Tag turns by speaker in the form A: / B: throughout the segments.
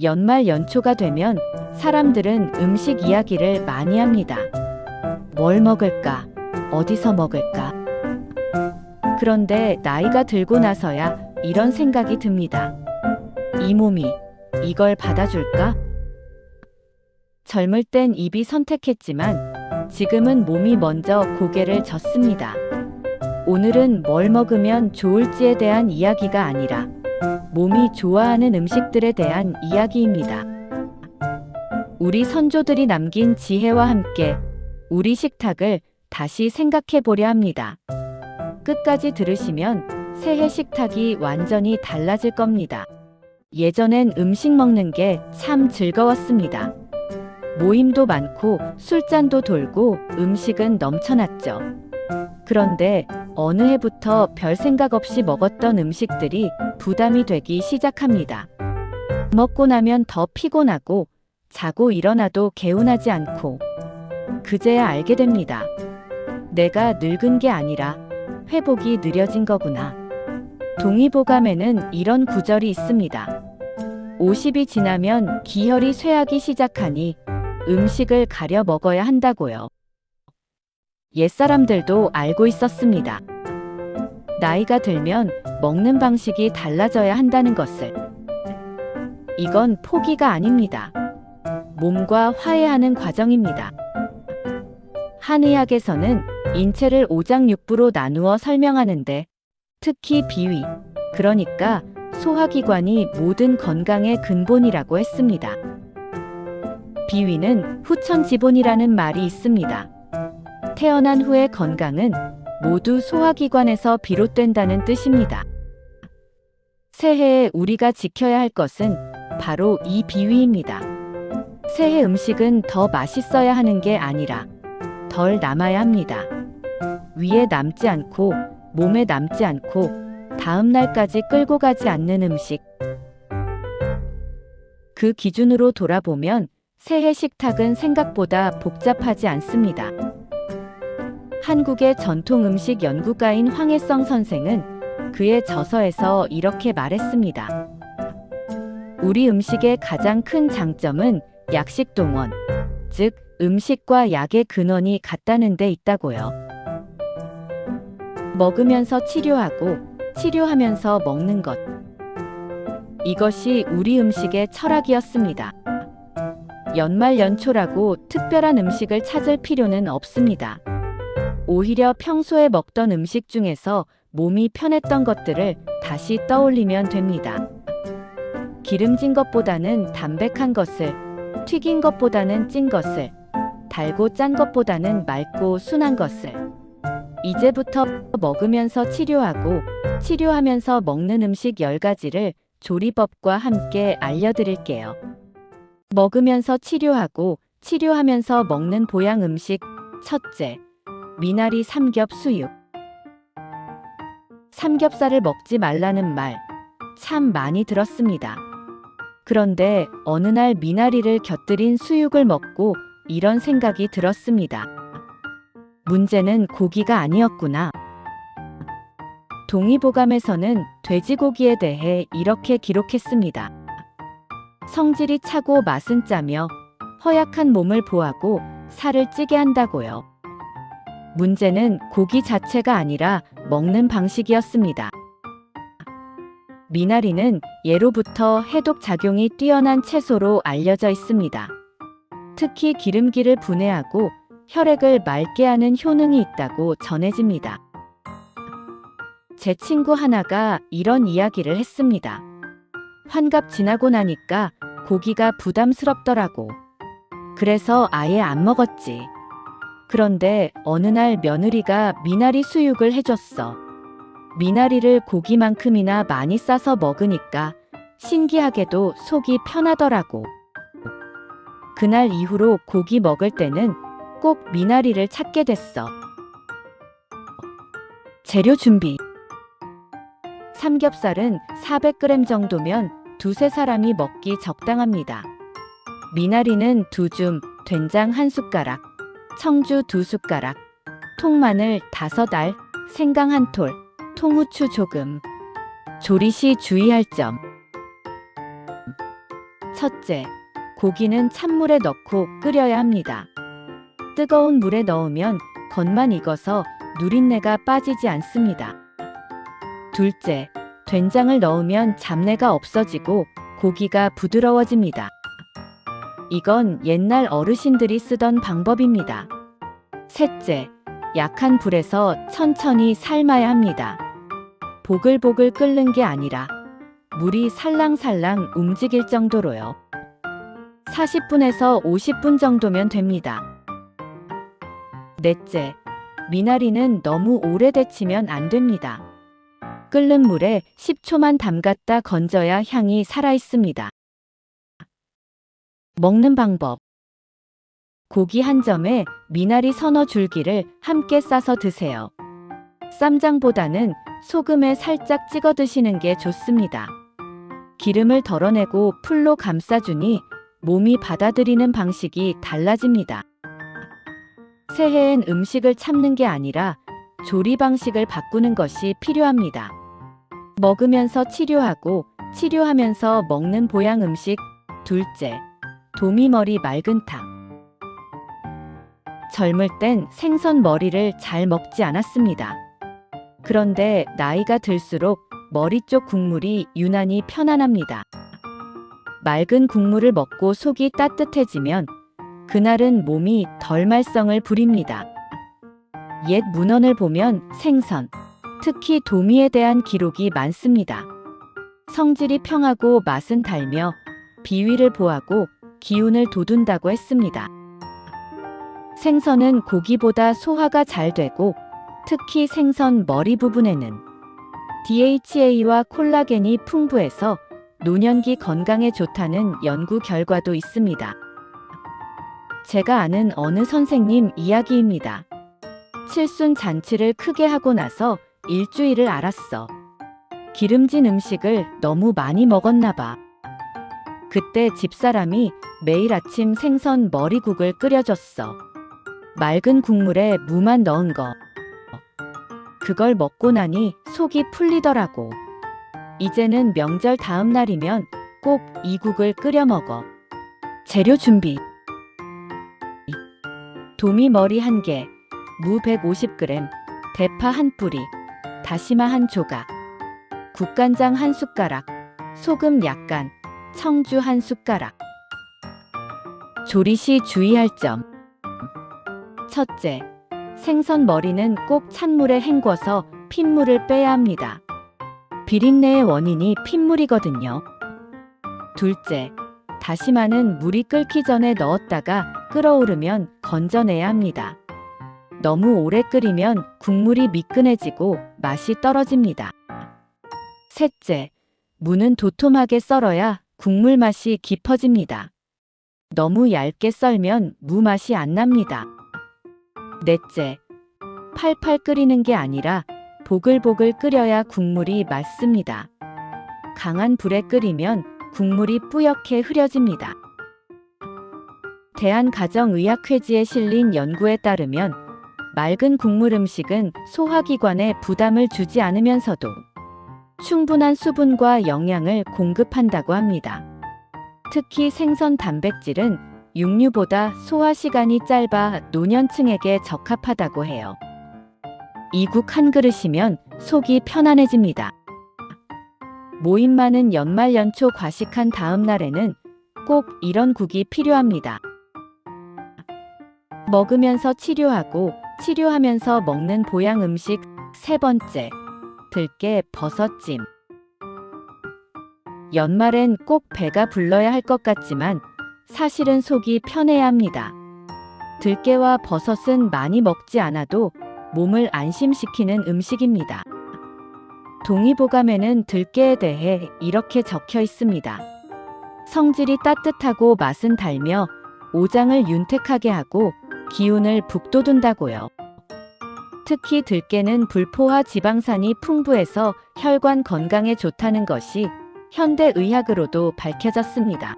A: 연말 연초가 되면 사람들은 음식 이야기를 많이 합니다. 뭘 먹을까? 어디서 먹을까? 그런데 나이가 들고 나서야 이런 생각이 듭니다. 이 몸이 이걸 받아줄까? 젊을 땐 입이 선택했지만 지금은 몸이 먼저 고개를 젓습니다. 오늘은 뭘 먹으면 좋을지에 대한 이야기가 아니라 몸이 좋아하는 음식들에 대한 이야기입니다. 우리 선조들이 남긴 지혜와 함께 우리 식탁을 다시 생각해 보려 합니다. 끝까지 들으시면 새해 식탁이 완전히 달라질 겁니다. 예전엔 음식 먹는 게 참 즐거웠습니다. 모임도 많고 술잔도 돌고 음식은 넘쳐났죠. 그런데 어느 해부터 별 생각 없이 먹었던 음식들이 부담이 되기 시작합니다. 먹고 나면 더 피곤하고 자고 일어나도 개운하지 않고 그제야 알게 됩니다. 내가 늙은 게 아니라 회복이 느려진 거구나. 동의보감에는 이런 구절이 있습니다. 50이 지나면 기혈이 쇠하기 시작하니 음식을 가려 먹어야 한다고요. 옛사람들도 알고 있었습니다. 나이가 들면 먹는 방식이 달라져야 한다는 것을. 이건 포기가 아닙니다. 몸과 화해하는 과정입니다. 한의학에서는 인체를 오장육부로 나누어 설명하는데 특히 비위, 그러니까 소화기관이 모든 건강의 근본이라고 했습니다. 비위는 후천지본이라는 말이 있습니다. 태어난 후의 건강은 모두 소화기관에서 비롯된다는 뜻입니다. 새해에 우리가 지켜야 할 것은 바로 이 비위입니다. 새해 음식은 더 맛있어야 하는 게 아니라 덜 남아야 합니다. 위에 남지 않고 몸에 남지 않고 다음 날까지 끌고 가지 않는 음식. 그 기준으로 돌아보면 새해 식탁은 생각보다 복잡하지 않습니다. 한국의 전통 음식 연구가인 황혜성 선생은 그의 저서에서 이렇게 말했습니다. 우리 음식의 가장 큰 장점은 약식 동원, 즉 음식과 약의 근원이 같다는 데 있다고요. 먹으면서 치료하고 치료하면서 먹는 것. 이것이 우리 음식의 철학이었습니다. 연말 연초라고 특별한 음식을 찾을 필요는 없습니다. 오히려 평소에 먹던 음식 중에서 몸이 편했던 것들을 다시 떠올리면 됩니다. 기름진 것보다는 담백한 것을, 튀긴 것보다는 찐 것을, 달고 짠 것보다는 맑고 순한 것을. 이제부터 먹으면서 치료하고 치료하면서 먹는 음식 10가지를 조리법과 함께 알려드릴게요. 먹으면서 치료하고 치료하면서 먹는 보양 음식. 첫째, 미나리 삼겹 수육. 삼겹살을 먹지 말라는 말 참 많이 들었습니다. 그런데 어느 날 미나리를 곁들인 수육을 먹고 이런 생각이 들었습니다. 문제는 고기가 아니었구나. 동의보감에서는 돼지고기에 대해 이렇게 기록했습니다. 성질이 차고 맛은 짜며 허약한 몸을 보하고 살을 찌게 한다고요. 문제는 고기 자체가 아니라 먹는 방식이었습니다. 미나리는 예로부터 해독 작용이 뛰어난 채소로 알려져 있습니다. 특히 기름기를 분해하고 혈액을 맑게 하는 효능이 있다고 전해집니다. 제 친구 하나가 이런 이야기를 했습니다. 환갑 지나고 나니까 고기가 부담스럽더라고. 그래서 아예 안 먹었지. 그런데 어느 날 며느리가 미나리 수육을 해줬어. 미나리를 고기만큼이나 많이 싸서 먹으니까 신기하게도 속이 편하더라고. 그날 이후로 고기 먹을 때는 꼭 미나리를 찾게 됐어. 재료 준비. 삼겹살은 400g 정도면 두세 사람이 먹기 적당합니다. 미나리는 2줌, 된장 1숟가락, 청주 2숟가락, 통마늘 5알, 생강 1톨, 통후추 조금. 조리 시 주의할 점. 첫째, 고기는 찬물에 넣고 끓여야 합니다. 뜨거운 물에 넣으면 겉만 익어서 누린내가 빠지지 않습니다. 둘째, 된장을 넣으면 잡내가 없어지고 고기가 부드러워집니다. 이건 옛날 어르신들이 쓰던 방법입니다. 셋째, 약한 불에서 천천히 삶아야 합니다. 보글보글 끓는 게 아니라 물이 살랑살랑 움직일 정도로요. 40분에서 50분 정도면 됩니다. 넷째, 미나리는 너무 오래 데치면 안 됩니다. 끓는 물에 10초만 담갔다 건져야 향이 살아있습니다. 먹는 방법. 고기 한 점에 미나리 서너 줄기를 함께 싸서 드세요. 쌈장보다는 소금에 살짝 찍어 드시는 게 좋습니다. 기름을 덜어내고 풀로 감싸주니 몸이 받아들이는 방식이 달라집니다. 새해엔 음식을 참는 게 아니라 조리 방식을 바꾸는 것이 필요합니다. 먹으면서 치료하고 치료하면서 먹는 보양 음식. 둘째, 도미머리 맑은탕. 젊을 땐 생선 머리를 잘 먹지 않았습니다. 그런데 나이가 들수록 머리 쪽 국물이 유난히 편안합니다. 맑은 국물을 먹고 속이 따뜻해지면 그날은 몸이 덜 말썽을 부립니다. 옛 문헌을 보면 생선, 특히 도미에 대한 기록이 많습니다. 성질이 평하고 맛은 달며 비위를 보하고 기운을 돋운다고 했습니다. 생선은 고기보다 소화가 잘 되고 특히 생선 머리 부분에는 DHA와 콜라겐이 풍부해서 노년기 건강에 좋다는 연구 결과도 있습니다. 제가 아는 어느 선생님 이야기입니다. 칠순 잔치를 크게 하고 나서 일주일을 앓았어. 기름진 음식을 너무 많이 먹었나 봐. 그때 집사람이 매일 아침 생선 머리국을 끓여줬어. 맑은 국물에 무만 넣은 거. 그걸 먹고 나니 속이 풀리더라고. 이제는 명절 다음 날이면 꼭 이 국을 끓여 먹어. 재료 준비. 도미머리 1개, 무 150g, 대파 1뿌리, 다시마 1조각, 국간장 1숟가락, 소금 약간, 청주 1숟가락. 조리 시 주의할 점. 첫째, 생선 머리는 꼭 찬물에 헹궈서 핏물을 빼야 합니다. 비린내의 원인이 핏물이거든요. 둘째, 다시마는 물이 끓기 전에 넣었다가 끓어오르면 건져내야 합니다. 너무 오래 끓이면 국물이 미끈해지고 맛이 떨어집니다. 셋째, 무는 도톰하게 썰어야 국물 맛이 깊어집니다. 너무 얇게 썰면 무 맛이 안 납니다. 넷째, 팔팔 끓이는 게 아니라 보글보글 끓여야 국물이 맑습니다. 강한 불에 끓이면 국물이 뿌옇게 흐려집니다. 대한가정의학회지에 실린 연구에 따르면 맑은 국물 음식은 소화기관에 부담을 주지 않으면서도 충분한 수분과 영양을 공급한다고 합니다. 특히 생선 단백질은 육류보다 소화 시간이 짧아 노년층에게 적합하다고 해요. 이 국 한 그릇이면 속이 편안해집니다. 모임 많은 연말 연초 과식한 다음 날에는 꼭 이런 국이 필요합니다. 먹으면서 치료하고 치료하면서 먹는 보양 음식. 세 번째, 들깨 버섯찜. 연말엔 꼭 배가 불러야 할 것 같지만 사실은 속이 편해야 합니다. 들깨와 버섯은 많이 먹지 않아도 몸을 안심시키는 음식입니다. 동의보감에는 들깨에 대해 이렇게 적혀 있습니다. 성질이 따뜻하고 맛은 달며 오장을 윤택하게 하고 기운을 북돋운다고요. 특히 들깨는 불포화 지방산이 풍부해서 혈관 건강에 좋다는 것이 현대의학으로도 밝혀졌습니다.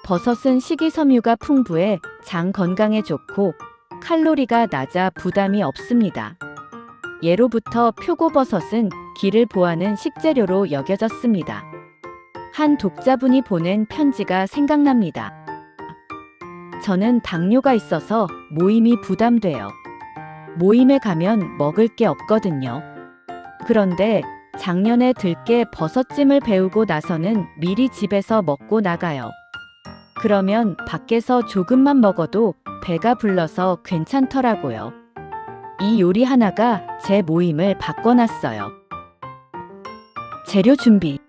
A: 버섯은 식이섬유가 풍부해 장 건강에 좋고 칼로리가 낮아 부담이 없습니다. 예로부터 표고버섯은 기를 보하는 식재료로 여겨졌습니다. 한 독자분이 보낸 편지가 생각납니다. 저는 당뇨가 있어서 모임이 부담돼요. 모임에 가면 먹을 게 없거든요. 그런데 작년에 들깨 버섯찜을 배우고 나서는 미리 집에서 먹고 나가요. 그러면 밖에서 조금만 먹어도 배가 불러서 괜찮더라고요. 이 요리 하나가 제 모임을 바꿔놨어요. 재료 준비.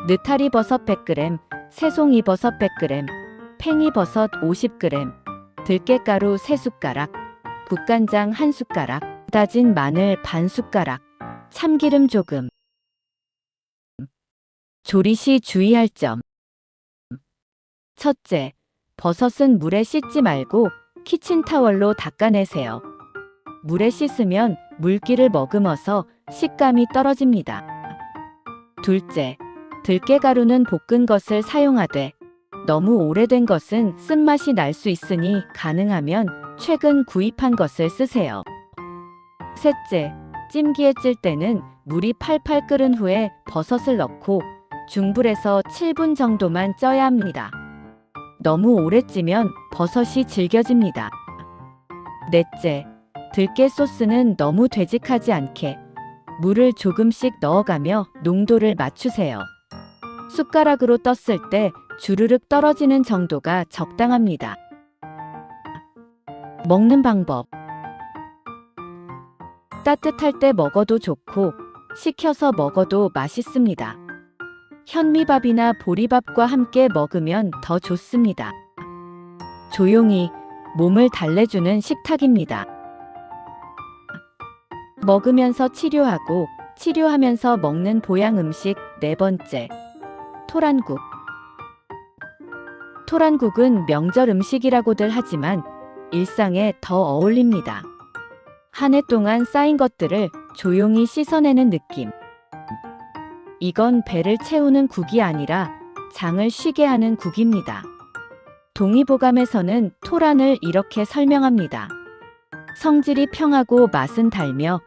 A: 느타리버섯 100g, 새송이버섯 100g, 팽이버섯 50g, 들깨가루 3숟가락, 국간장 1숟가락, 다진 마늘 반 숟가락, 참기름 조금. 조리 시 주의할 점. 첫째, 버섯은 물에 씻지 말고 키친타월로 닦아내세요. 물에 씻으면 물기를 머금어서 식감이 떨어집니다. 둘째, 들깨가루는 볶은 것을 사용하되 너무 오래된 것은 쓴맛이 날 수 있으니 가능하면 최근 구입한 것을 쓰세요. 셋째, 찜기에 찔 때는 물이 팔팔 끓은 후에 버섯을 넣고 중불에서 7분 정도만 쪄야 합니다. 너무 오래 찌면 버섯이 질겨집니다. 넷째, 들깨 소스는 너무 되직하지 않게 물을 조금씩 넣어가며 농도를 맞추세요. 숟가락으로 떴을 때 주르륵 떨어지는 정도가 적당합니다. 먹는 방법. 따뜻할 때 먹어도 좋고 식혀서 먹어도 맛있습니다. 현미밥이나 보리밥과 함께 먹으면 더 좋습니다. 조용히 몸을 달래주는 식탁입니다. 먹으면서 치료하고 치료하면서 먹는 보양 음식. 네 번째, 토란국. 토란국은 명절 음식이라고들 하지만 일상에 더 어울립니다. 한 해 동안 쌓인 것들을 조용히 씻어내는 느낌. 이건 배를 채우는 국이 아니라 장을 쉬게 하는 국입니다. 동의보감에서는 토란을 이렇게 설명합니다. 성질이 평하고 맛은 달며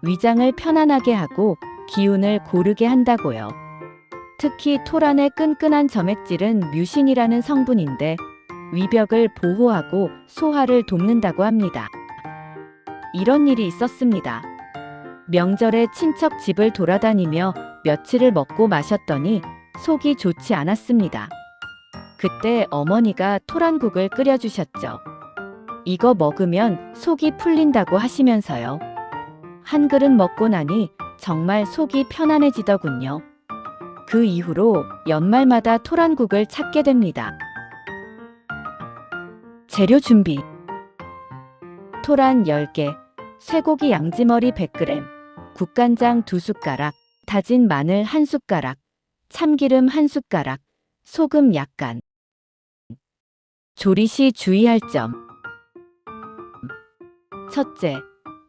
A: 위장을 편안하게 하고 기운을 고르게 한다고요. 특히 토란의 끈끈한 점액질은 뮤신이라는 성분인데 위벽을 보호하고 소화를 돕는다고 합니다. 이런 일이 있었습니다. 명절에 친척 집을 돌아다니며 며칠을 먹고 마셨더니 속이 좋지 않았습니다. 그때 어머니가 토란국을 끓여주셨죠. 이거 먹으면 속이 풀린다고 하시면서요. 한 그릇 먹고 나니 정말 속이 편안해지더군요. 그 이후로 연말마다 토란국을 찾게 됩니다. 재료 준비. 토란 10개, 쇠고기 양지머리 100g, 국간장 2숟가락, 다진 마늘 1숟가락, 참기름 1숟가락, 소금 약간. 조리 시 주의할 점. 첫째,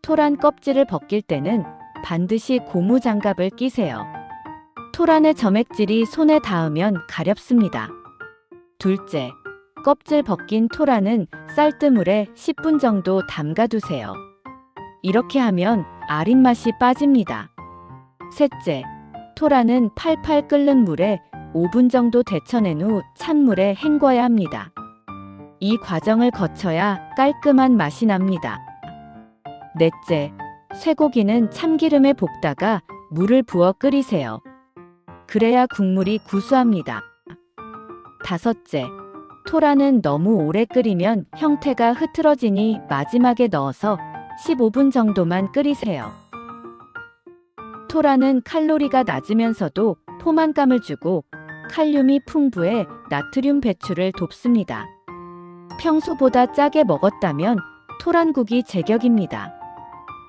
A: 토란 껍질을 벗길 때는 반드시 고무장갑을 끼세요. 토란의 점액질이 손에 닿으면 가렵습니다. 둘째, 껍질 벗긴 토란은 쌀뜨물에 10분 정도 담가두세요. 이렇게 하면 아린 맛이 빠집니다. 셋째, 토란은 팔팔 끓는 물에 5분 정도 데쳐낸 후 찬물에 헹궈야 합니다. 이 과정을 거쳐야 깔끔한 맛이 납니다. 넷째, 쇠고기는 참기름에 볶다가 물을 부어 끓이세요. 그래야 국물이 구수합니다. 다섯째, 토란은 너무 오래 끓이면 형태가 흐트러지니 마지막에 넣어서 15분 정도만 끓이세요. 토란은 칼로리가 낮으면서도 포만감을 주고 칼륨이 풍부해 나트륨 배출을 돕습니다. 평소보다 짜게 먹었다면 토란국이 제격입니다.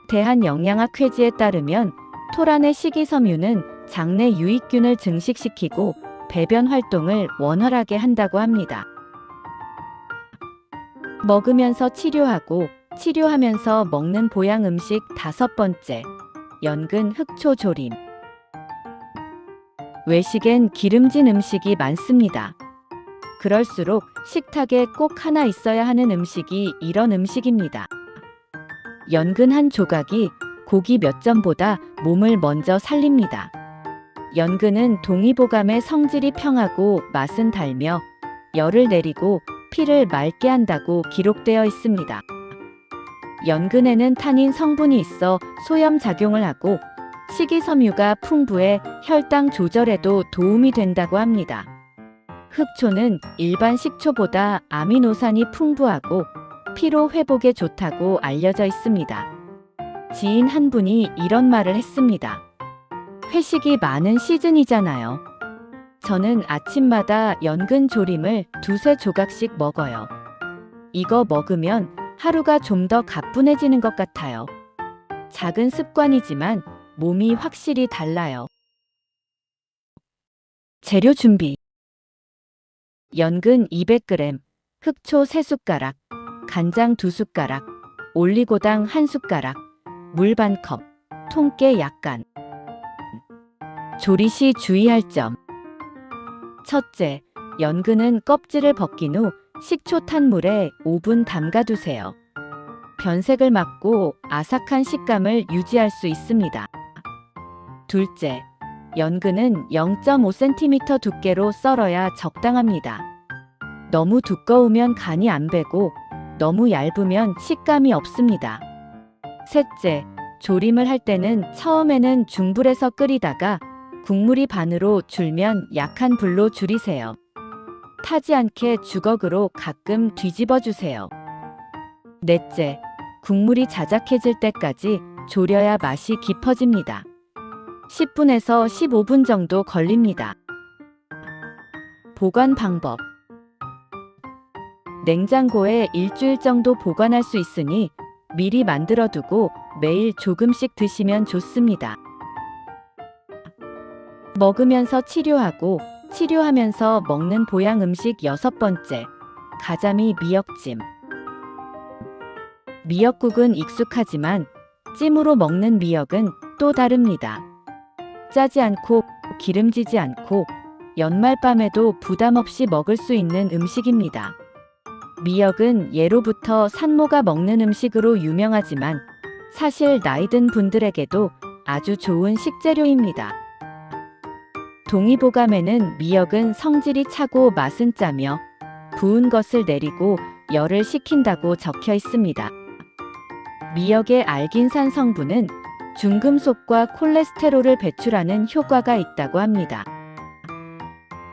A: 대한영양학회지에 따르면 토란의 식이섬유는 장내 유익균을 증식시키고 배변 활동을 원활하게 한다고 합니다. 먹으면서 치료하고 치료하면서 먹는 보양 음식. 다섯 번째, 연근 흑초 조림. 외식엔 기름진 음식이 많습니다. 그럴수록 식탁에 꼭 하나 있어야 하는 음식이 이런 음식입니다. 연근 한 조각이 고기 몇 점보다 몸을 먼저 살립니다. 연근은 동의보감의 성질이 평하고 맛은 달며 열을 내리고 피를 맑게 한다고 기록되어 있습니다. 연근에는 타닌 성분이 있어 소염 작용을 하고 식이섬유가 풍부해 혈당 조절에도 도움이 된다고 합니다. 흑초는 일반 식초보다 아미노산이 풍부하고 피로 회복에 좋다고 알려져 있습니다. 지인 한 분이 이런 말을 했습니다. 회식이 많은 시즌이잖아요. 저는 아침마다 연근 조림을 2~3조각씩 먹어요. 이거 먹으면 하루가 좀 더 가뿐해지는 것 같아요. 작은 습관이지만 몸이 확실히 달라요. 재료 준비. 연근 200g, 흑초 3숟가락, 간장 2숟가락, 올리고당 1숟가락, 물 반컵, 통깨 약간. 조리 시 주의할 점. 첫째, 연근은 껍질을 벗긴 후 식초 탄 물에 5분 담가두세요. 변색을 막고 아삭한 식감을 유지할 수 있습니다. 둘째, 연근은 0.5cm 두께로 썰어야 적당합니다. 너무 두꺼우면 간이 안 배고 너무 얇으면 식감이 없습니다. 셋째, 조림을 할 때는 처음에는 중불에서 끓이다가 국물이 반으로 줄면 약한 불로 줄이세요. 타지 않게 주걱으로 가끔 뒤집어 주세요. 넷째, 국물이 자작해질 때까지 졸여야 맛이 깊어집니다. 10분에서 15분 정도 걸립니다. 보관 방법. 냉장고에 일주일 정도 보관할 수 있으니 미리 만들어두고 매일 조금씩 드시면 좋습니다. 먹으면서 치료하고 치료하면서 먹는 보양 음식 6번째, 가자미 미역찜. 미역국은 익숙하지만 찜으로 먹는 미역은 또 다릅니다. 짜지 않고 기름지지 않고 연말밤에도 부담 없이 먹을 수 있는 음식입니다. 미역은 예로부터 산모가 먹는 음식으로 유명하지만 사실 나이 든 분들에게도 아주 좋은 식재료입니다. 동의보감에는 미역은 성질이 차고 맛은 짜며 부은 것을 내리고 열을 식힌다고 적혀 있습니다. 미역의 알긴산 성분은 중금속과 콜레스테롤을 배출하는 효과가 있다고 합니다.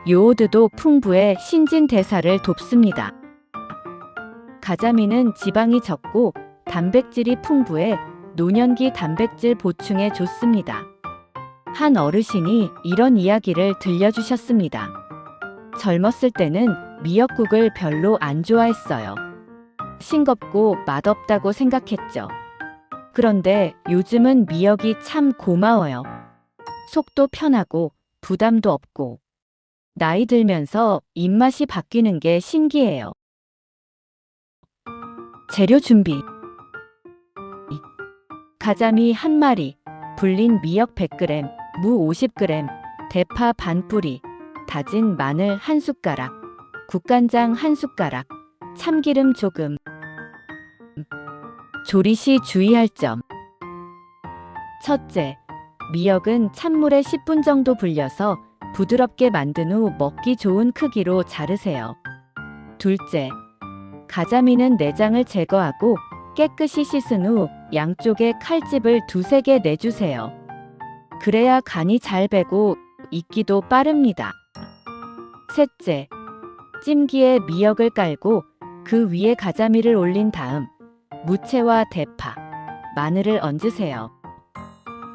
A: 요오드도 풍부해 신진대사를 돕습니다. 가자미는 지방이 적고 단백질이 풍부해 노년기 단백질 보충에 좋습니다. 한 어르신이 이런 이야기를 들려주셨습니다. 젊었을 때는 미역국을 별로 안 좋아했어요. 싱겁고 맛없다고 생각했죠. 그런데 요즘은 미역이 참 고마워요. 속도 편하고 부담도 없고 나이 들면서 입맛이 바뀌는 게 신기해요. 재료 준비. 가자미 1마리, 불린 미역 100g, 무 50g, 대파 반 뿌리, 다진 마늘 1숟가락, 국간장 1숟가락, 참기름 조금. 조리 시 주의할 점. 첫째, 미역은 찬물에 10분 정도 불려서 부드럽게 만든 후 먹기 좋은 크기로 자르세요. 둘째, 가자미는 내장을 제거하고 깨끗이 씻은 후 양쪽에 칼집을 2~3개 내주세요. 그래야 간이 잘 배고 익기도 빠릅니다. 셋째, 찜기에 미역을 깔고 그 위에 가자미를 올린 다음 무채와 대파, 마늘을 얹으세요.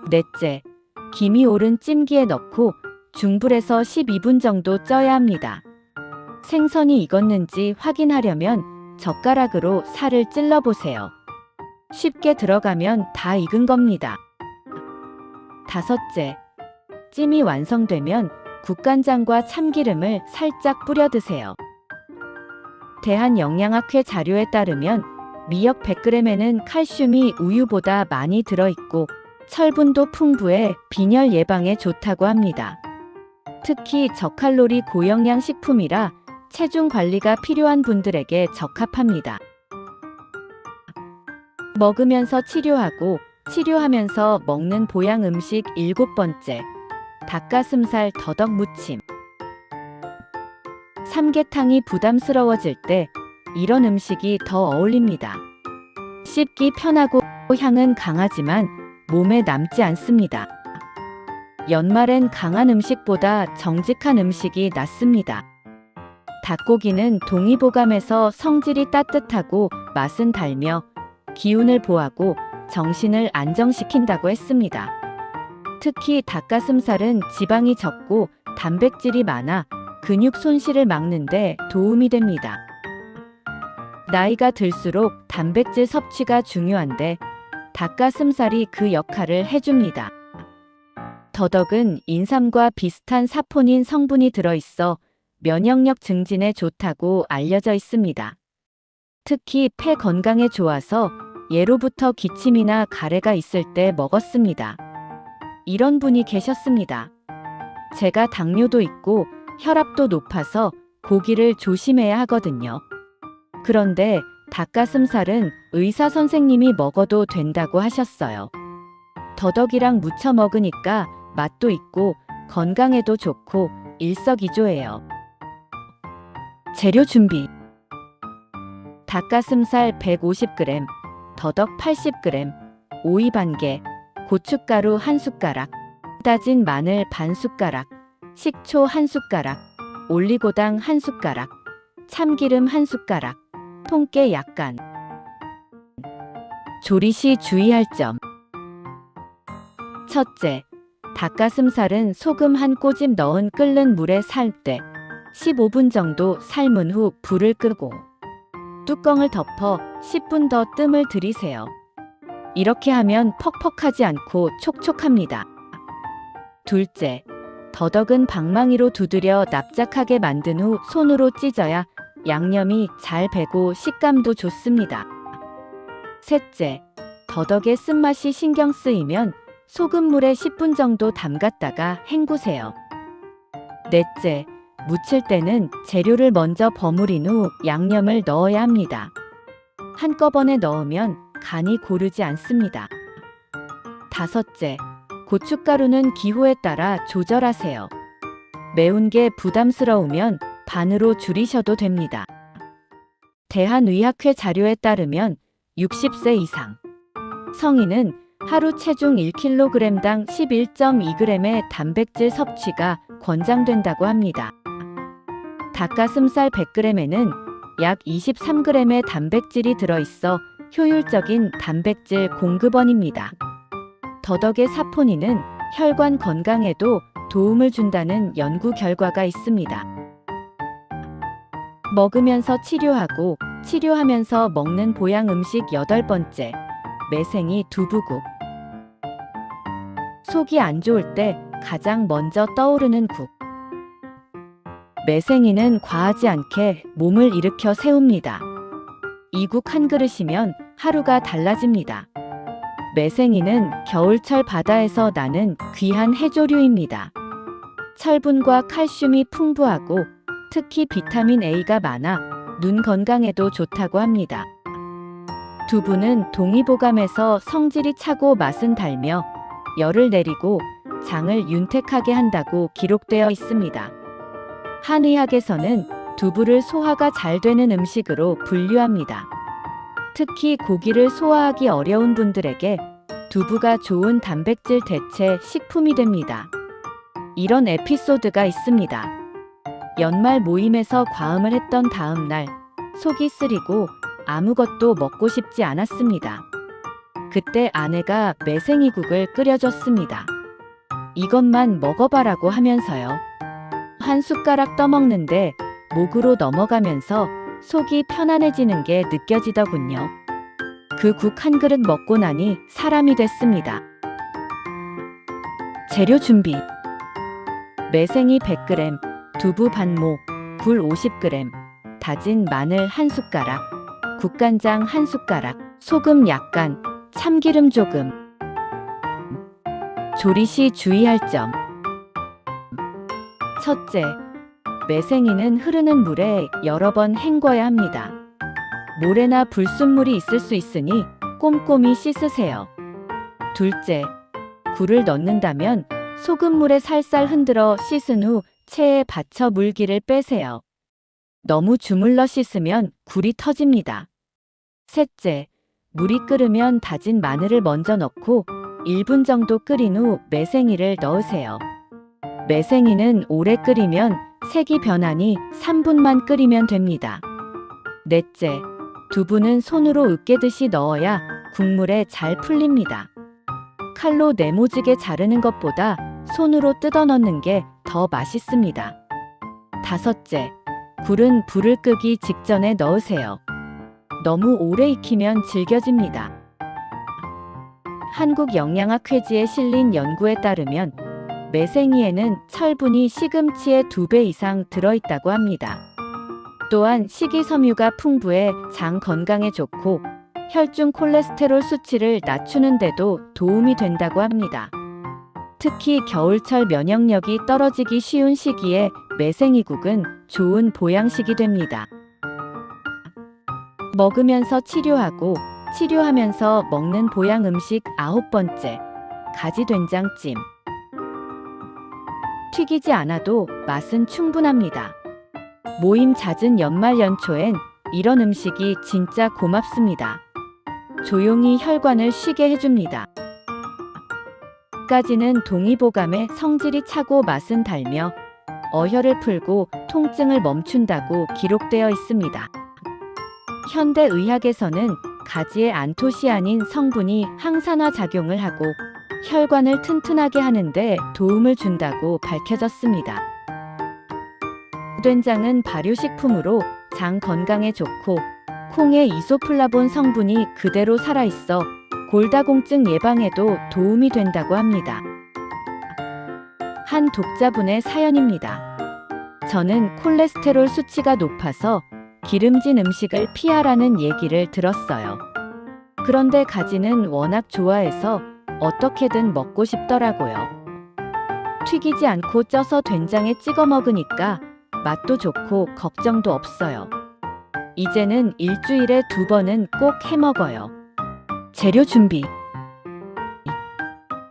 A: 넷째, 김이 오른 찜기에 넣고 중불에서 12분 정도 쪄야 합니다. 생선이 익었는지 확인하려면 젓가락으로 살을 찔러보세요. 쉽게 들어가면 다 익은 겁니다. 다섯째, 찜이 완성되면 국간장과 참기름을 살짝 뿌려 드세요. 대한영양학회 자료에 따르면 미역 100g에는 칼슘이 우유보다 많이 들어있고 철분도 풍부해 빈혈 예방에 좋다고 합니다. 특히 저칼로리 고영양 식품이라 체중 관리가 필요한 분들에게 적합합니다. 먹으면서 치료하고 치료하면서 먹는 보양 음식 7번째, 닭가슴살 더덕 무침. 삼계탕이 부담스러워질 때 이런 음식이 더 어울립니다. 씹기 편하고 향은 강하지만 몸에 남지 않습니다. 연말엔 강한 음식보다 정직한 음식이 낫습니다. 닭고기는 동의보감에서 성질이 따뜻하고 맛은 달며 기운을 보하고 정신을 안정시킨다고 했습니다. 특히 닭가슴살은 지방이 적고 단백질이 많아 근육 손실을 막는 데 도움이 됩니다. 나이가 들수록 단백질 섭취가 중요한데 닭가슴살이 그 역할을 해줍니다. 더덕은 인삼과 비슷한 사포닌 성분이 들어있어 면역력 증진에 좋다고 알려져 있습니다. 특히 폐 건강에 좋아서 예로부터 기침이나 가래가 있을 때 먹었습니다. 이런 분이 계셨습니다. 제가 당뇨도 있고 혈압도 높아서 고기를 조심해야 하거든요. 그런데 닭가슴살은 의사 선생님이 먹어도 된다고 하셨어요. 더덕이랑 무쳐 먹으니까 맛도 있고 건강에도 좋고 일석이조예요. 재료 준비. 닭가슴살 150g, 더덕 80g, 오이 반개, 고춧가루 1숟가락, 다진 마늘 반 숟가락, 식초 1숟가락, 올리고당 1숟가락, 참기름 1숟가락, 통깨 약간. 조리 시 주의할 점. 첫째, 닭가슴살은 소금 한 꼬집 넣은 끓는 물에 살 때 15분 정도 삶은 후 불을 끄고 뚜껑을 덮어 10분 더 뜸을 들이세요. 이렇게 하면 퍽퍽하지 않고 촉촉합니다. 둘째, 더덕은 방망이로 두드려 납작하게 만든 후 손으로 찢어야 양념이 잘 배고 식감도 좋습니다. 셋째, 더덕의 쓴맛이 신경 쓰이면 소금물에 10분 정도 담갔다가 헹구세요. 넷째, 무칠 때는 재료를 먼저 버무린 후 양념을 넣어야 합니다. 한꺼번에 넣으면 간이 고르지 않습니다. 다섯째, 고춧가루는 기호에 따라 조절하세요. 매운 게 부담스러우면 반으로 줄이셔도 됩니다. 대한의학회 자료에 따르면 60세 이상 성인은 하루 체중 1kg당 11.2g의 단백질 섭취가 권장된다고 합니다. 닭가슴살 100g에는 약 23g의 단백질이 들어있어 효율적인 단백질 공급원입니다. 더덕의 사포닌은 혈관 건강에도 도움을 준다는 연구 결과가 있습니다. 먹으면서 치료하고 치료하면서 먹는 보양 음식 8번째, 매생이 두부국. 속이 안 좋을 때 가장 먼저 떠오르는 국. 매생이는 과하지 않게 몸을 일으켜 세웁니다. 이 국 한 그릇이면 하루가 달라집니다. 매생이는 겨울철 바다에서 나는 귀한 해조류입니다. 철분과 칼슘이 풍부하고 특히 비타민 A가 많아 눈 건강에도 좋다고 합니다. 두부는 동의보감에서 성질이 차고 맛은 달며 열을 내리고 장을 윤택하게 한다고 기록되어 있습니다. 한의학에서는 두부를 소화가 잘 되는 음식으로 분류합니다. 특히 고기를 소화하기 어려운 분들에게 두부가 좋은 단백질 대체 식품이 됩니다. 이런 에피소드가 있습니다. 연말 모임에서 과음을 했던 다음 날 속이 쓰리고 아무것도 먹고 싶지 않았습니다. 그때 아내가 매생이국을 끓여줬습니다. 이것만 먹어봐라고 하면서요. 한 숟가락 떠먹는데 목으로 넘어가면서 속이 편안해지는 게 느껴지더군요. 그 국 한 그릇 먹고 나니 사람이 됐습니다. 재료 준비. 매생이 100g, 두부 반모, 굴 50g, 다진 마늘 1숟가락, 국간장 1숟가락, 소금 약간, 참기름 조금. 조리 시 주의할 점. 첫째, 매생이는 흐르는 물에 여러 번 헹궈야 합니다. 모래나 불순물이 있을 수 있으니 꼼꼼히 씻으세요. 둘째, 굴을 넣는다면 소금물에 살살 흔들어 씻은 후 체에 받쳐 물기를 빼세요. 너무 주물러 씻으면 굴이 터집니다. 셋째, 물이 끓으면 다진 마늘을 먼저 넣고 1분 정도 끓인 후 매생이를 넣으세요. 매생이는 오래 끓이면 색이 변하니 3분만 끓이면 됩니다. 넷째, 두부는 손으로 으깨듯이 넣어야 국물에 잘 풀립니다. 칼로 네모지게 자르는 것보다 손으로 뜯어 넣는 게 더 맛있습니다. 다섯째, 굴은 불을 끄기 직전에 넣으세요. 너무 오래 익히면 질겨집니다. 한국영양학회지에 실린 연구에 따르면 매생이에는 철분이 시금치의 2배 이상 들어있다고 합니다. 또한 식이섬유가 풍부해 장 건강에 좋고 혈중 콜레스테롤 수치를 낮추는 데도 도움이 된다고 합니다. 특히 겨울철 면역력이 떨어지기 쉬운 시기에 매생이국은 좋은 보양식이 됩니다. 먹으면서 치료하고 치료하면서 먹는 보양 음식 9번째, 가지된장찜. 튀기지 않아도 맛은 충분합니다. 모임 잦은 연말 연초엔 이런 음식이 진짜 고맙습니다. 조용히 혈관을 쉬게 해줍니다. 가지는 동의보감에 성질이 차고 맛은 달며 어혈을 풀고 통증을 멈춘다고 기록되어 있습니다. 현대의학에서는 가지의 안토시아닌 성분이 항산화 작용을 하고 혈관을 튼튼하게 하는데 도움을 준다고 밝혀졌습니다. 된장은 발효식품으로 장 건강에 좋고 콩의 이소플라본 성분이 그대로 살아있어 골다공증 예방에도 도움이 된다고 합니다. 한 독자분의 사연입니다. 저는 콜레스테롤 수치가 높아서 기름진 음식을 피하라는 얘기를 들었어요. 그런데 가지는 워낙 좋아해서 어떻게든 먹고 싶더라고요. 튀기지 않고 쪄서 된장에 찍어 먹으니까 맛도 좋고 걱정도 없어요. 이제는 일주일에 2번은 꼭 해 먹어요. 재료 준비.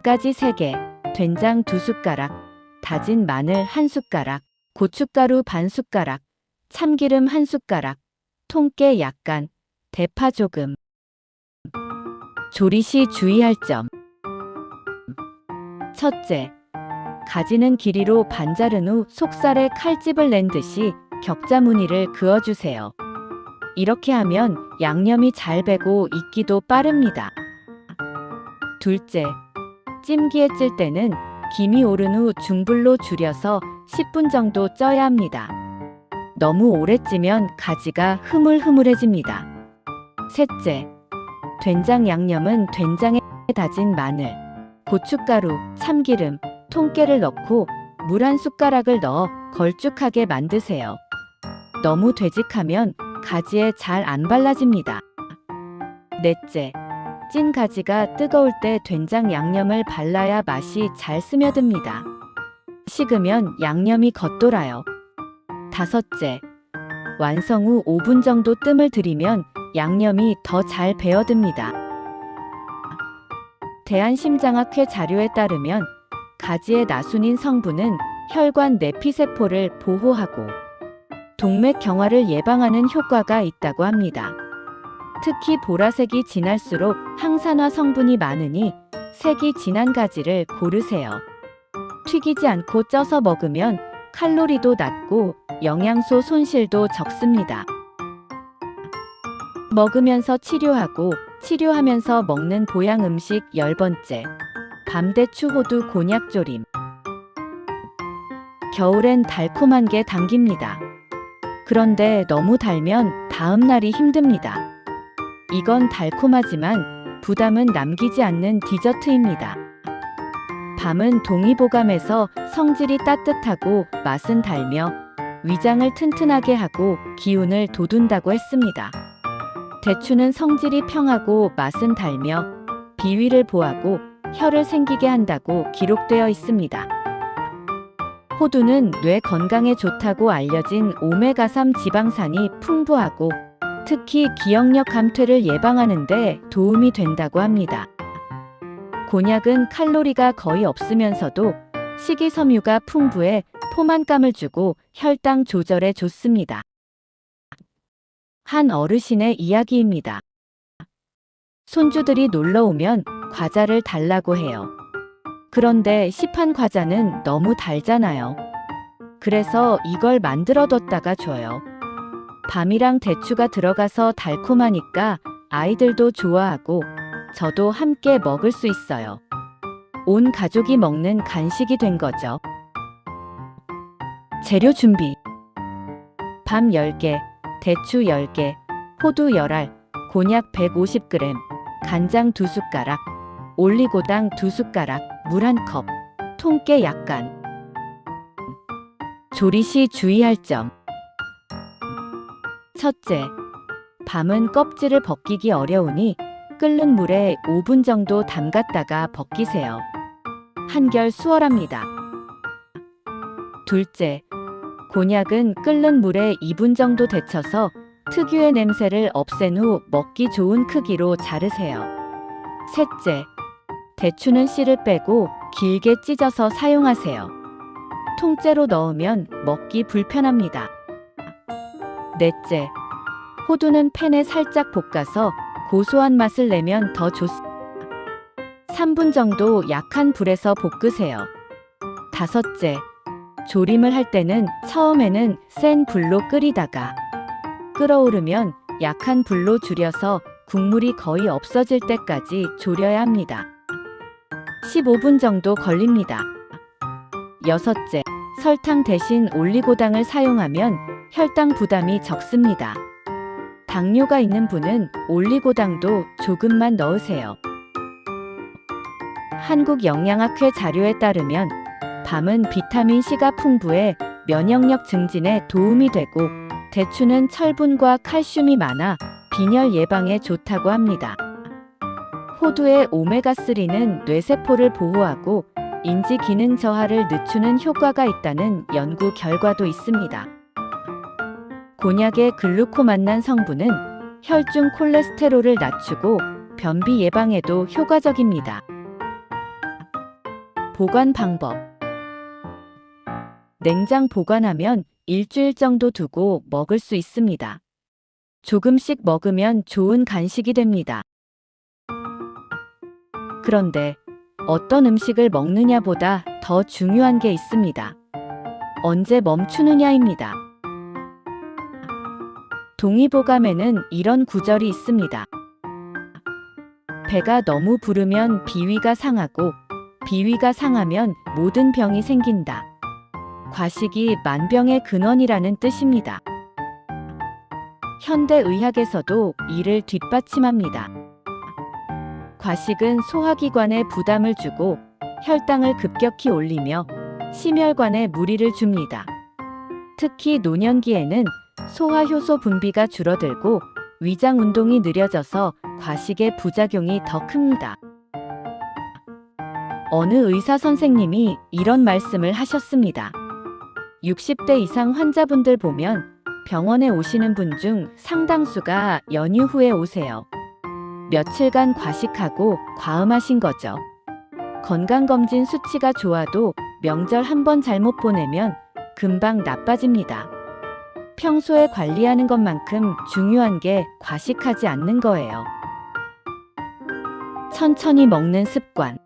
A: 가지 3개, 된장 2숟가락, 다진 마늘 1숟가락, 고춧가루 반 숟가락, 참기름 1숟가락, 통깨 약간, 대파 조금. 조리 시 주의할 점. 첫째, 가지는 길이로 반 자른 후 속살에 칼집을 낸 듯이 격자 무늬를 그어주세요. 이렇게 하면 양념이 잘 배고 익기도 빠릅니다. 둘째, 찜기에 찔 때는 김이 오른 후 중불로 줄여서 10분 정도 쪄야 합니다. 너무 오래 찌면 가지가 흐물흐물해집니다. 셋째, 된장 양념은 된장에 다진 마늘, 고춧가루, 참기름, 통깨를 넣고 물 1숟가락을 넣어 걸쭉하게 만드세요. 너무 되직하면 가지에 잘 안 발라집니다. 넷째, 찐 가지가 뜨거울 때 된장 양념을 발라야 맛이 잘 스며듭니다. 식으면 양념이 겉돌아요. 다섯째, 완성 후 5분 정도 뜸을 들이면 양념이 더 잘 배어듭니다. 대한심장학회 자료에 따르면 가지의 나순인 성분은 혈관 내피세포를 보호하고 동맥 경화를 예방하는 효과가 있다고 합니다. 특히 보라색이 진할수록 항산화 성분이 많으니 색이 진한 가지를 고르세요. 튀기지 않고 쪄서 먹으면 칼로리도 낮고 영양소 손실도 적습니다. 먹으면서 치료하고 치료하면서 먹는 보양 음식 10번째, 밤대추 호두 곤약조림. 겨울엔 달콤한 게 당깁니다. 그런데 너무 달면 다음 날이 힘듭니다. 이건 달콤하지만 부담은 남기지 않는 디저트입니다. 밤은 동의보감에서 성질이 따뜻하고 맛은 달며 위장을 튼튼하게 하고 기운을 돋운다고 했습니다. 대추는 성질이 평하고 맛은 달며 비위를 보하고 혀를 생기게 한다고 기록되어 있습니다. 호두는 뇌 건강에 좋다고 알려진 오메가3 지방산이 풍부하고 특히 기억력 감퇴를 예방하는 데 도움이 된다고 합니다. 곤약은 칼로리가 거의 없으면서도 식이섬유가 풍부해 포만감을 주고 혈당 조절에 좋습니다. 한 어르신의 이야기입니다. 손주들이 놀러 오면 과자를 달라고 해요. 그런데 시판 과자는 너무 달잖아요. 그래서 이걸 만들어뒀다가 줘요. 밤이랑 대추가 들어가서 달콤하니까 아이들도 좋아하고 저도 함께 먹을 수 있어요. 온 가족이 먹는 간식이 된 거죠. 재료 준비. 밤 10개, 대추 10개, 호두 10알, 곤약 150g, 간장 2숟가락, 올리고당 2숟가락, 물 1컵, 통깨 약간. 조리 시 주의할 점. 첫째, 밤은 껍질을 벗기기 어려우니 끓는 물에 5분 정도 담갔다가 벗기세요. 한결 수월합니다. 둘째, 곤약은 끓는 물에 2분 정도 데쳐서 특유의 냄새를 없앤 후 먹기 좋은 크기로 자르세요. 셋째, 대추는 씨를 빼고 길게 찢어서 사용하세요. 통째로 넣으면 먹기 불편합니다. 넷째, 호두는 팬에 살짝 볶아서 고소한 맛을 내면 더 좋습니다. 3분 정도 약한 불에서 볶으세요. 다섯째, 조림을 할 때는 처음에는 센 불로 끓이다가 끓어오르면 약한 불로 줄여서 국물이 거의 없어질 때까지 졸여야 합니다. 15분 정도 걸립니다. 여섯째, 설탕 대신 올리고당을 사용하면 혈당 부담이 적습니다. 당뇨가 있는 분은 올리고당도 조금만 넣으세요. 한국영양학회 자료에 따르면 밤은 비타민C가 풍부해 면역력 증진에 도움이 되고 대추는 철분과 칼슘이 많아 빈혈 예방에 좋다고 합니다. 호두의 오메가3는 뇌세포를 보호하고 인지 기능 저하를 늦추는 효과가 있다는 연구 결과도 있습니다. 곤약의 글루코만난 성분은 혈중 콜레스테롤을 낮추고 변비 예방에도 효과적입니다. 보관 방법. 냉장 보관하면 일주일 정도 두고 먹을 수 있습니다. 조금씩 먹으면 좋은 간식이 됩니다. 그런데 어떤 음식을 먹느냐보다 더 중요한 게 있습니다. 언제 멈추느냐입니다. 동의보감에는 이런 구절이 있습니다. 배가 너무 부르면 비위가 상하고 비위가 상하면 모든 병이 생긴다. 과식이 만병의 근원이라는 뜻입니다. 현대의학에서도 이를 뒷받침합니다. 과식은 소화기관에 부담을 주고 혈당을 급격히 올리며 심혈관에 무리를 줍니다. 특히 노년기에는 소화효소 분비가 줄어들고 위장 운동이 느려져서 과식의 부작용이 더 큽니다. 어느 의사 선생님이 이런 말씀을 하셨습니다. 60대 이상 환자분들 보면 병원에 오시는 분 중 상당수가 연휴 후에 오세요. 며칠간 과식하고 과음하신 거죠. 건강검진 수치가 좋아도 명절 한번 잘못 보내면 금방 나빠집니다. 평소에 관리하는 것만큼 중요한 게 과식하지 않는 거예요. 천천히 먹는 습관.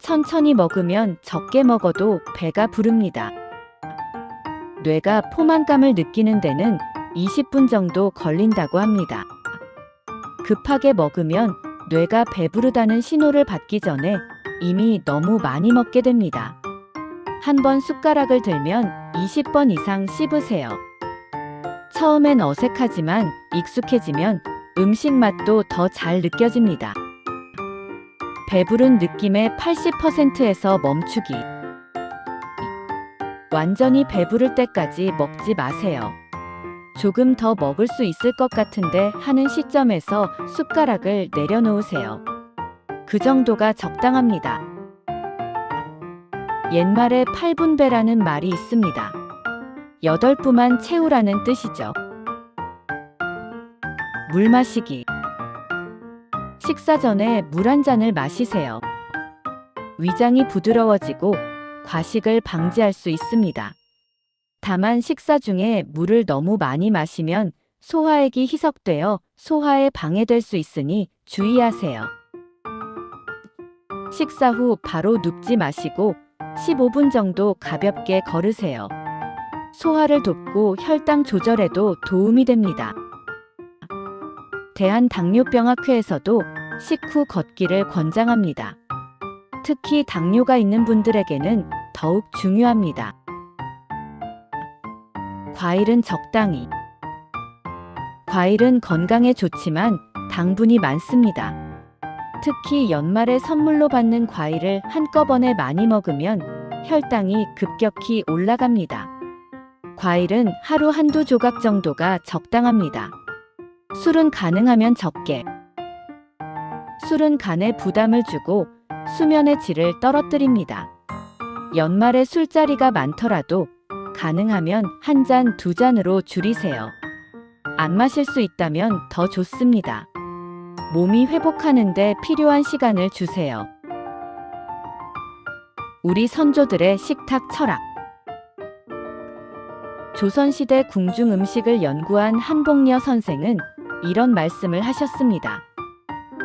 A: 천천히 먹으면 적게 먹어도 배가 부릅니다. 뇌가 포만감을 느끼는 데는 20분 정도 걸린다고 합니다. 급하게 먹으면 뇌가 배부르다는 신호를 받기 전에 이미 너무 많이 먹게 됩니다. 한 번 숟가락을 들면 20번 이상 씹으세요. 처음엔 어색하지만 익숙해지면 음식 맛도 더 잘 느껴집니다. 배부른 느낌의 80%에서 멈추기. 완전히 배부를 때까지 먹지 마세요. 조금 더 먹을 수 있을 것 같은데 하는 시점에서 숟가락을 내려놓으세요. 그 정도가 적당합니다. 옛말에 8분 배라는 말이 있습니다. 8부만 채우라는 뜻이죠. 물 마시기. 식사 전에 물 한 잔을 마시세요. 위장이 부드러워지고 과식을 방지할 수 있습니다. 다만 식사 중에 물을 너무 많이 마시면 소화액이 희석되어 소화에 방해될 수 있으니 주의하세요. 식사 후 바로 눕지 마시고 15분 정도 가볍게 걸으세요. 소화를 돕고 혈당 조절에도 도움이 됩니다. 대한당뇨병학회에서도 식후 걷기를 권장합니다. 특히 당뇨가 있는 분들에게는 더욱 중요합니다. 과일은 적당히. 과일은 건강에 좋지만 당분이 많습니다. 특히 연말에 선물로 받는 과일을 한꺼번에 많이 먹으면 혈당이 급격히 올라갑니다. 과일은 하루 한두 조각 정도가 적당합니다. 술은 가능하면 적게. 술은 간에 부담을 주고 수면의 질을 떨어뜨립니다. 연말에 술자리가 많더라도 가능하면 한 잔, 두 잔으로 줄이세요. 안 마실 수 있다면 더 좋습니다. 몸이 회복하는 데 필요한 시간을 주세요. 우리 선조들의 식탁 철학. 조선시대 궁중 음식을 연구한 한복녀 선생은 이런 말씀을 하셨습니다.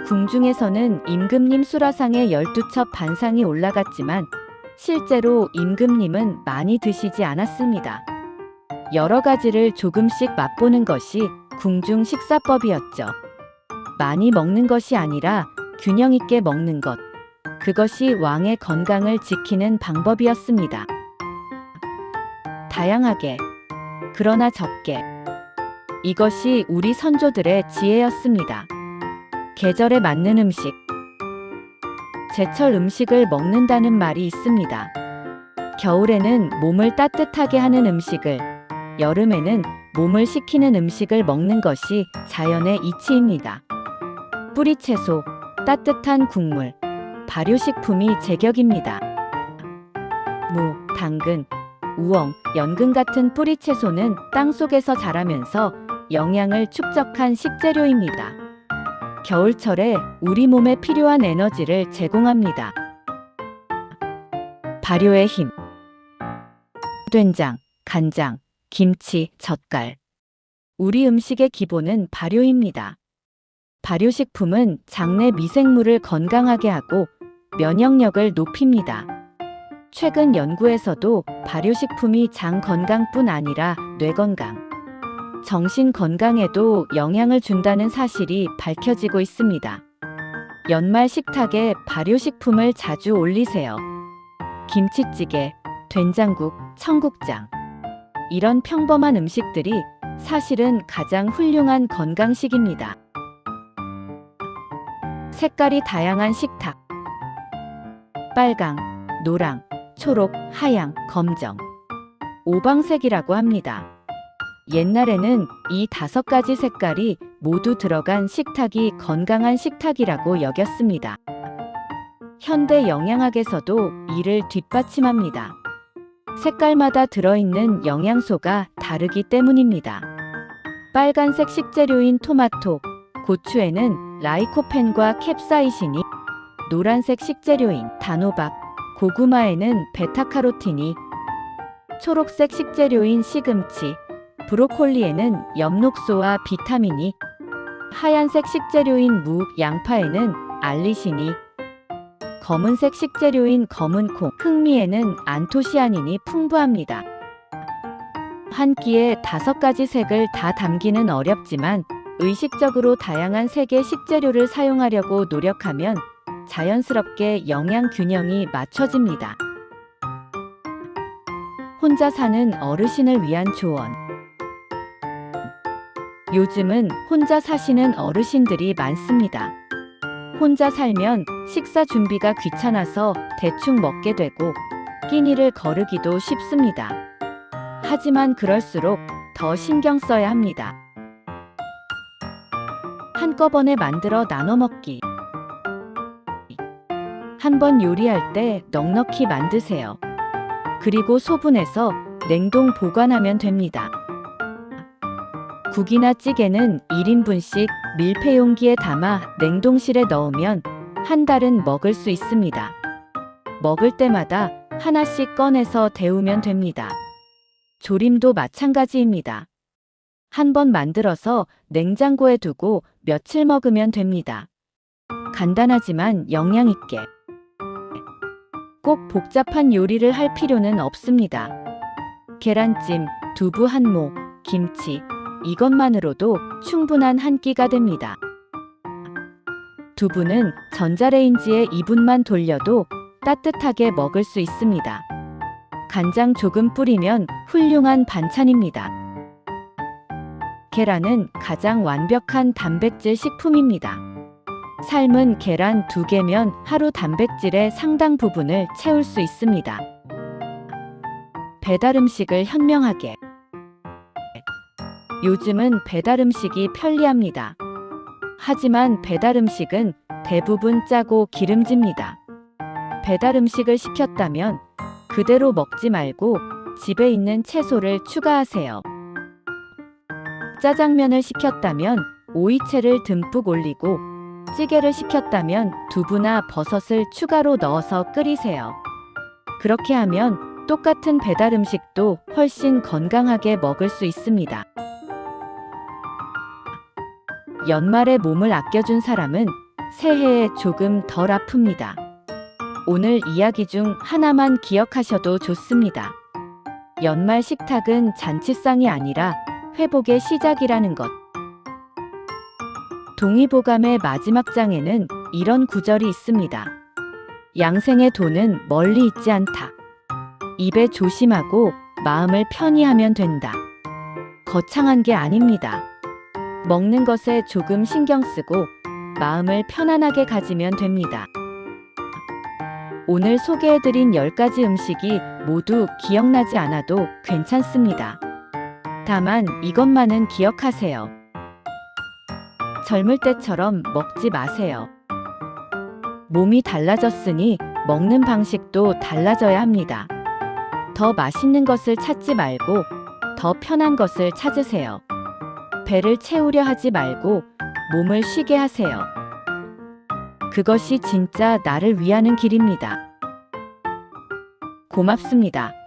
A: 궁중에서는 임금님 수라상에 12첩 반상이 올라갔지만 실제로 임금님은 많이 드시지 않았습니다. 여러 가지를 조금씩 맛보는 것이 궁중 식사법이었죠. 많이 먹는 것이 아니라 균형 있게 먹는 것. 그것이 왕의 건강을 지키는 방법이었습니다. 다양하게, 그러나 적게. 이것이 우리 선조들의 지혜였습니다. 계절에 맞는 음식. 제철 음식을 먹는다는 말이 있습니다. 겨울에는 몸을 따뜻하게 하는 음식을, 여름에는 몸을 식히는 음식을 먹는 것이 자연의 이치입니다. 뿌리채소, 따뜻한 국물, 발효식품이 제격입니다. 무, 당근, 우엉, 연근 같은 뿌리채소는 땅속에서 자라면서 영양을 축적한 식재료입니다. 겨울철에 우리 몸에 필요한 에너지를 제공합니다. 발효의 힘. 된장, 간장, 김치, 젓갈. 우리 음식의 기본은 발효입니다. 발효식품은 장내 미생물을 건강하게 하고 면역력을 높입니다. 최근 연구에서도 발효식품이 장 건강뿐 아니라 뇌 건강, 정신 건강에도 영향을 준다는 사실이 밝혀지고 있습니다. 연말 식탁에 발효식품을 자주 올리세요. 김치찌개, 된장국, 청국장. 이런 평범한 음식들이 사실은 가장 훌륭한 건강식입니다. 색깔이 다양한 식탁. 빨강, 노랑, 초록, 하양, 검정. 오방색이라고 합니다. 옛날에는 이 5가지 색깔이 모두 들어간 식탁이 건강한 식탁이라고 여겼습니다. 현대 영양학에서도 이를 뒷받침합니다. 색깔마다 들어있는 영양소가 다르기 때문입니다. 빨간색 식재료인 토마토, 고추에는 라이코펜과 캡사이신이, 노란색 식재료인 단호박, 고구마에는 베타카로틴이, 초록색 식재료인 시금치, 브로콜리에는 엽록소와 비타민이, 하얀색 식재료인 무, 양파에는 알리신이, 검은색 식재료인 검은콩, 흑미에는 안토시아닌이 풍부합니다. 한 끼에 5가지 색을 다 담기는 어렵지만 의식적으로 다양한 색의 식재료를 사용하려고 노력하면 자연스럽게 영양 균형이 맞춰집니다. 혼자 사는 어르신을 위한 조언. 요즘은 혼자 사시는 어르신들이 많습니다. 혼자 살면 식사 준비가 귀찮아서 대충 먹게 되고 끼니를 거르기도 쉽습니다. 하지만 그럴수록 더 신경 써야 합니다. 한꺼번에 만들어 나눠 먹기. 한번 요리할 때 넉넉히 만드세요. 그리고 소분해서 냉동 보관하면 됩니다. 국이나 찌개는 1인분씩 밀폐 용기에 담아 냉동실에 넣으면 한 달은 먹을 수 있습니다. 먹을 때마다 하나씩 꺼내서 데우면 됩니다. 조림도 마찬가지입니다. 한 번 만들어서 냉장고에 두고 며칠 먹으면 됩니다. 간단하지만 영양 있게. 꼭 복잡한 요리를 할 필요는 없습니다. 계란찜, 두부 한 모, 김치, 이것만으로도 충분한 한 끼가 됩니다. 두부는 전자레인지에 2분만 돌려도 따뜻하게 먹을 수 있습니다. 간장 조금 뿌리면 훌륭한 반찬입니다. 계란은 가장 완벽한 단백질 식품입니다. 삶은 계란 2개면 하루 단백질의 상당 부분을 채울 수 있습니다. 배달 음식을 현명하게. 요즘은 배달 음식이 편리합니다. 하지만 배달 음식은 대부분 짜고 기름집니다. 배달 음식을 시켰다면 그대로 먹지 말고 집에 있는 채소를 추가하세요. 짜장면을 시켰다면 오이채를 듬뿍 올리고 찌개를 시켰다면 두부나 버섯을 추가로 넣어서 끓이세요. 그렇게 하면 똑같은 배달 음식도 훨씬 건강하게 먹을 수 있습니다. 연말에 몸을 아껴준 사람은 새해에 조금 덜 아픕니다. 오늘 이야기 중 하나만 기억하셔도 좋습니다. 연말 식탁은 잔치상이 아니라 회복의 시작이라는 것. 동의보감의 마지막 장에는 이런 구절이 있습니다. 양생의 돈은 멀리 있지 않다. 입에 조심하고 마음을 편히 하면 된다. 거창한 게 아닙니다. 먹는 것에 조금 신경 쓰고 마음을 편안하게 가지면 됩니다. 오늘 소개해드린 10가지 음식이 모두 기억나지 않아도 괜찮습니다. 다만 이것만은 기억하세요. 젊을 때처럼 먹지 마세요. 몸이 달라졌으니 먹는 방식도 달라져야 합니다. 더 맛있는 것을 찾지 말고 더 편한 것을 찾으세요. 배를 채우려 하지 말고 몸을 쉬게 하세요. 그것이 진짜 나를 위하는 길입니다. 고맙습니다.